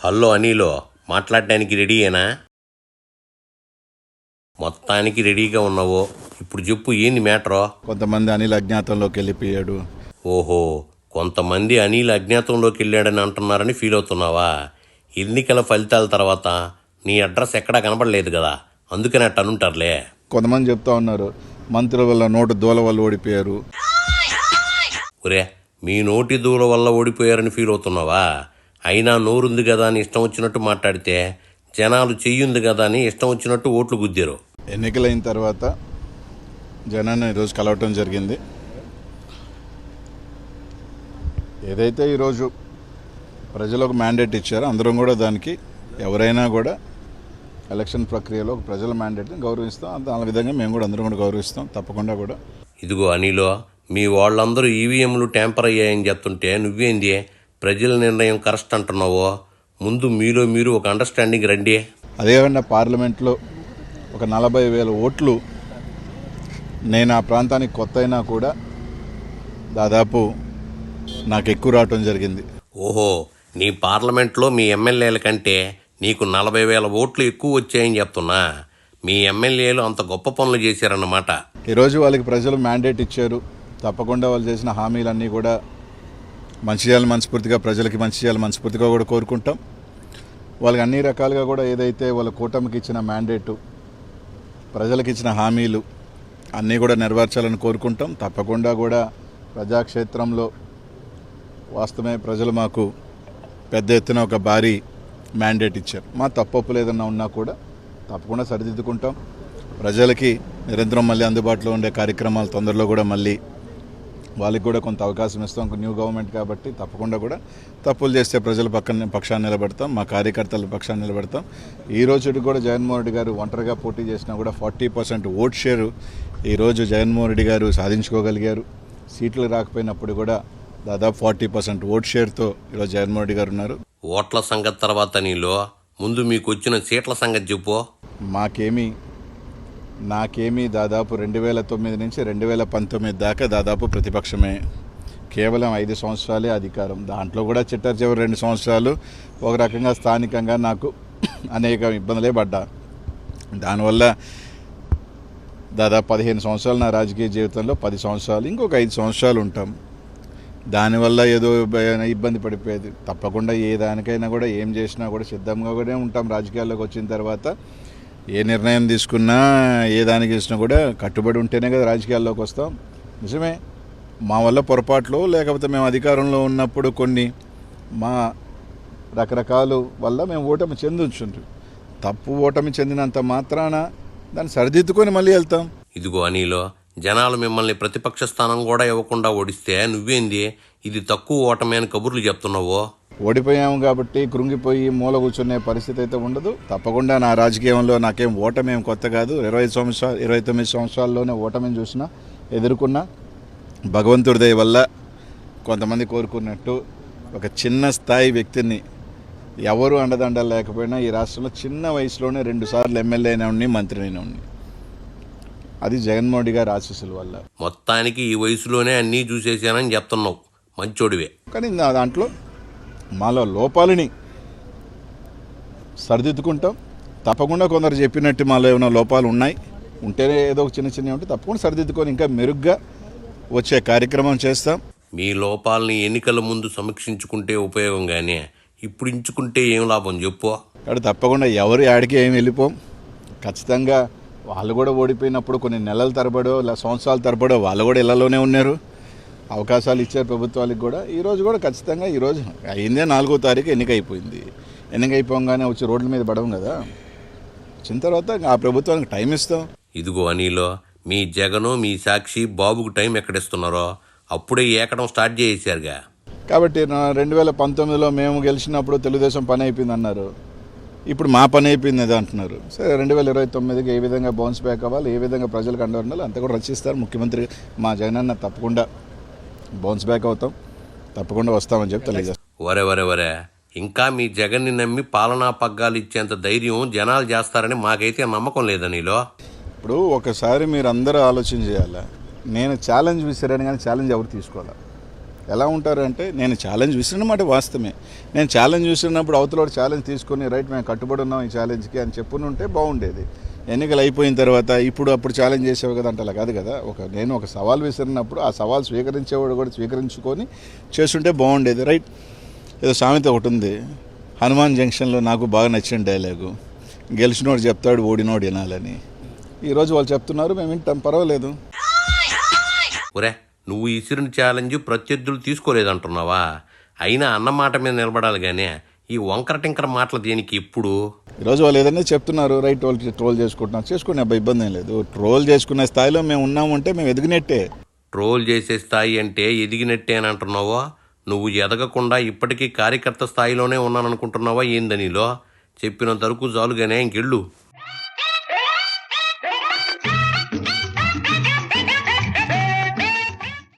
Hello అనిలో మాట్లాడడానికి రెడీయేనా? మొత్తానికి రెడీగా ఉన్నావో? ఇప్పుడు చెప్పు, ఏంది మ్యాటరో? కొంతమంది అనిల్ అజ్ఞాతంలోకి వెళ్ళిపోయాడు. ఓహో, కొంతమంది అనిల్ అజ్ఞాతంలోకి వెళ్ళాడని అంటున్నారని ఫీల్ అవుతున్నావా? ఎన్నికల ఫలితాల తర్వాత నీ అడ్రస్ ఎక్కడా కనపడలేదు కదా, అందుకని అట్ట అనుంటారులే. కొంతమంది చెప్తా ఉన్నారు మంత్రుల వల్ల నోటు దూల వల్ల ఓడిపోయారు. ఒరే, మీ నోటి దూల వల్ల ఓడిపోయారని ఫీల్ అవుతున్నావా? అయినా నోరుంది కదా అని ఇష్టం వచ్చినట్టు మాట్లాడితే జనాలు చెయ్యుంది కదా అని ఇష్టం వచ్చినట్టు ఓట్లు గుద్దారు. ఎన్నికలైన తర్వాత జనాన్ని ఈరోజు కలవటం జరిగింది. ఏదైతే ఈరోజు ప్రజలకు మ్యాండేట్ ఇచ్చారో అందరం కూడా దానికి ఎవరైనా కూడా ఎలక్షన్ ప్రక్రియలో ప్రజల మ్యాండేట్ని గౌరవిస్తాం. ఆ విధంగా మేము కూడా అందరం కూడా గౌరవిస్తాం తప్పకుండా కూడా. ఇదిగో అనిలో, మీ వాళ్ళందరూ ఈవీఎంలు ట్యాంపర్ అయ్యాయని చెప్తుంటే నువ్వేంది ప్రజల నిర్ణయం కరెక్ట్ అంటున్నావో? ముందు మీలో మీరు ఒక అండర్స్టాండింగ్ రండి. అదేవిధంగా పార్లమెంట్లో ఒక 40,000 ఓట్లు నేను ఆ ప్రాంతానికి కొత్త అయినా కూడా దాదాపు నాకు ఎక్కువ రావటం జరిగింది. ఓహో, నీ పార్లమెంట్లో మీ ఎమ్మెల్యేల కంటే నీకు 40,000 ఓట్లు ఎక్కువ వచ్చాయని చెప్తున్నా. మీ ఎమ్మెల్యేలు అంత గొప్ప పనులు చేశారన్నమాట. ఈరోజు వాళ్ళకి ప్రజలు మ్యాండేట్ ఇచ్చారు. తప్పకుండా వాళ్ళు చేసిన హామీలన్నీ కూడా మంచి చేయాలి, మనస్ఫూర్తిగా ప్రజలకి మంచి చేయాలి మనస్ఫూర్తిగా కూడా కోరుకుంటాం. వాళ్ళకి అన్ని రకాలుగా కూడా ఏదైతే వాళ్ళ కూటమికి ఇచ్చిన మ్యాండేటు, ప్రజలకు ఇచ్చిన హామీలు అన్నీ కూడా నెరవేర్చాలని కోరుకుంటాం. తప్పకుండా కూడా ప్రజాక్షేత్రంలో వాస్తవమే ప్రజలు మాకు పెద్ద ఎత్తున ఒక భారీ మ్యాండేట్ ఇచ్చారు. మా తప్పొప్పులు ఏదన్నా ఉన్నా కూడా తప్పకుండా సరిదిద్దుకుంటాం. ప్రజలకి నిరంతరం మళ్ళీ అందుబాటులో ఉండే కార్యక్రమాలు తొందరలో కూడా మళ్ళీ వాళ్ళకి కూడా కొంత అవకాశం ఇస్తాం. న్యూ గవర్నమెంట్ కాబట్టి తప్పకుండా కూడా తప్పులు చేస్తే ప్రజల పక్షాన్ని నిలబడతాం, మా కార్యకర్తల పక్షాన్ని నిలబడతాం. ఈ రోజు కూడా జగన్మోహన్ రెడ్డి గారు ఒంటరిగా పోటీ చేసినా కూడా 40% ఓట్ షేరు ఈరోజు జగన్మోహన్ రెడ్డి గారు సాధించుకోగలిగారు. సీట్లు రాకపోయినప్పుడు కూడా దాదాపు 40% ఓట్ షేర్తో ఈరోజు జగన్మోహన్ రెడ్డి గారు ఉన్నారు. ఓట్ల సంగతి తర్వాత నీలో ముందు మీకు వచ్చిన సీట్ల సంగతి చెప్పు. నాకేమీ దాదాపు 2009 నుంచి 2019 దాకా దాదాపు ప్రతిపక్షమే. కేవలం 5 సంవత్సరాలే అధికారం. దాంట్లో కూడా చివరి 2 సంవత్సరాలు ఒక రకంగా స్థానికంగా నాకు అనేక ఇబ్బందులే పడ్డా. దానివల్ల దాదాపు 15 సంవత్సరాలు నా రాజకీయ జీవితంలో 10 సంవత్సరాలు ఇంకొక 5 సంవత్సరాలు ఉంటాం. దానివల్ల ఏదో ఇబ్బంది పడిపోయేది. తప్పకుండా ఏ దానికైనా కూడా ఏం చేసినా కూడా సిద్ధంగా కూడా ఉంటాం. రాజకీయాల్లోకి వచ్చిన తర్వాత ఏ నిర్ణయం తీసుకున్నా ఏ దానికి ఇచ్చినా కూడా కట్టుబడి ఉంటేనే కదా రాజకీయాల్లోకి వస్తాం. నిజమే, మా వల్ల పొరపాట్లు లేకపోతే మేము అధికారంలో ఉన్నప్పుడు కొన్ని మా రకరకాల వల్ల మేము ఓటమి చెందొచ్చు. తప్పు ఓటమి చెందినంత మాత్రాన దాన్ని సరిదిద్దుకొని మళ్ళీ వెళ్తాం. ఇదిగో అనిలో, జనాలు మిమ్మల్ని ప్రతిపక్ష స్థానం కూడా ఇవ్వకుండా ఓడిస్తే నువ్వేంది ఇది తక్కువ ఓటమి అని కబుర్లు చెప్తున్నావో? ఓడిపోయాము కాబట్టి కృంగిపోయి మూల కూర్చునే పరిస్థితి అయితే ఉండదు. తప్పకుండా నా రాజకీయంలో నాకేం ఓటమేం కొత్త కాదు. 29 సంవత్సరాల్లోనే ఓటమిని చూసినా ఎదుర్కొన్నా. భగవంతుడి దయ వల్ల కొంతమంది కోరుకున్నట్టు ఒక చిన్న స్థాయి వ్యక్తిని, ఎవరు అండదండలు లేకపోయినా ఈ రాష్ట్రంలో చిన్న వయసులోనే 2 సార్లు ఎమ్మెల్యే అయినా ఉండి మంత్రి అయినా ఉండి, అది జగన్మోహన్ రెడ్డి గారి ఆశీస్సుల వల్ల. మొత్తానికి ఈ వయసులోనే అన్నీ చూసేసానని చెప్తున్నావు, మంచోడివే. కానీ దాంట్లో మాలో లోపాలని సరిదిద్దుకుంటాం. తప్పకుండా కొందరు చెప్పినట్టు మాలో ఏమైనా లోపాలు ఉంటేనే ఏదో ఒక చిన్న ఉంటే తప్పకుండా సరిదిద్దుకొని ఇంకా మెరుగ్గా వచ్చే కార్యక్రమం చేస్తాం. మీ లోపాలని ఎన్నికల ముందు సమీక్షించుకుంటే ఉపయోగం, కానీ ఇప్పుడు ఇంచుకుంటే ఏం లాభం చెప్పు. కాబట్టి తప్పకుండా ఎవరు ఆడికి ఏమి వెళ్ళిపోం. ఖచ్చితంగా వాళ్ళు కూడా ఓడిపోయినప్పుడు కొన్ని నెలల తరబడో సంవత్సరాల తరబడో వాళ్ళు కూడా ఇళ్లలోనే ఉన్నారు. అవకాశాలు ఇచ్చారు ప్రభుత్వాలకు కూడా. ఈరోజు కూడా ఖచ్చితంగా ఈరోజు అయిందే 4వ తారీఖు ఎన్నిక అయిపోయింది. ఎన్నిక అయిపోగానే వచ్చి రోడ్ల మీద పడవం కదా. వచ్చిన తర్వాత ఆ ప్రభుత్వానికి టైం ఇస్తాం. ఇదిగో అనిలో, మీ జగను మీ సాక్షి బాబుకు టైం ఎక్కడిస్తున్నారో అప్పుడే ఏకడం స్టార్ట్ చేసేసారుగా. కాబట్టి 2019లో మేము గెలిచినప్పుడు తెలుగుదేశం పని అయిపోయింది అన్నారు. ఇప్పుడు మా పని అయిపోయింది అది అంటున్నారు. సరే, 2029కి ఏ విధంగా బౌన్స్ బ్యాక్ అవ్వాలి, ఏ విధంగా ప్రజలకు అండ ఉండాలి అంతా కూడా రచిస్తారు. ముఖ్యమంత్రి మా జగనన్న తప్పకుండా బౌన్స్ బ్యాక్ అవుతాం, తప్పకుండా వస్తామని చెప్పి తెలియజేస్తాం. వరే, ఇంకా మీ జగన్ని నమ్మి పాలనా పగ్గాలు ఇచ్చేంత ధైర్యం జనాలు చేస్తారని మాకైతే నమ్మకం లేదా నీలో? ఇప్పుడు ఒకసారి మీరు అందరూ ఆలోచన చేయాలా. నేను ఛాలెంజ్ విసిరాను కానీ ఛాలెంజ్ ఎవరు తీసుకోవాలి. ఎలా ఉంటారు అంటే, నేను ఛాలెంజ్ విసిరినమాట వాస్తవమే. నేను ఛాలెంజ్ విసిరినప్పుడు అవతల ఛాలెంజ్ తీసుకొని రైట్ మేము కట్టుబడి ఉన్నాం ఈ ఛాలెంజ్కి అని చెప్పునుంటే బాగుండేది. ఎన్నికలు అయిపోయిన తర్వాత అప్పుడు ఛాలెంజ్ చేసేవి కదా అంటే అలా కాదు కదా. నేను ఒక సవాల్ విసిరినప్పుడు ఆ సవాల్ స్వీకరించేవాడు కూడా స్వీకరించుకొని చేస్తుంటే బాగుండేది. రైట్, ఏదో సామెత ఒకటి ఉంది, హనుమాన్ జంక్షన్లో నాకు బాగా నచ్చిన డైలాగు, గెలిచినోడు చెప్తాడు ఓడినోడు వినాలని. ఈరోజు వాళ్ళు చెప్తున్నారు, మేము వింటాం, పర్వాలేదు. ఒరే, నువ్వు ఇసిరిన ఛాలెంజ్ ప్రత్యర్థులు తీసుకోలేదంటున్నావా? అయినా అన్నమాట మీద నిలబడాలి కానీ ఈ వంకర టింకర మాటలు దేనికి ఇప్పుడు? ఈరోజు వాళ్ళు ఏదైనా చెప్తున్నారు, రైట్, వాళ్ళు ట్రోల్ చేసుకుంటున్నారు, చేసుకునే అబ్బాయి ఇబ్బంది ఏం లేదు. ట్రోల్ చేసుకునే స్థాయిలో మేము ఉన్నామంటే మేము ఎదిగినట్టే. ట్రోల్ చేసే స్థాయి అంటే ఎదిగినట్టే అని అంటున్నావా? నువ్వు ఎదగకుండా ఇప్పటికీ కార్యకర్త స్థాయిలోనే ఉన్నాననుకుంటున్నావా ఏందనిలో? చెప్పినంత వరకు చాలుగానే ఇంకెళ్ళు.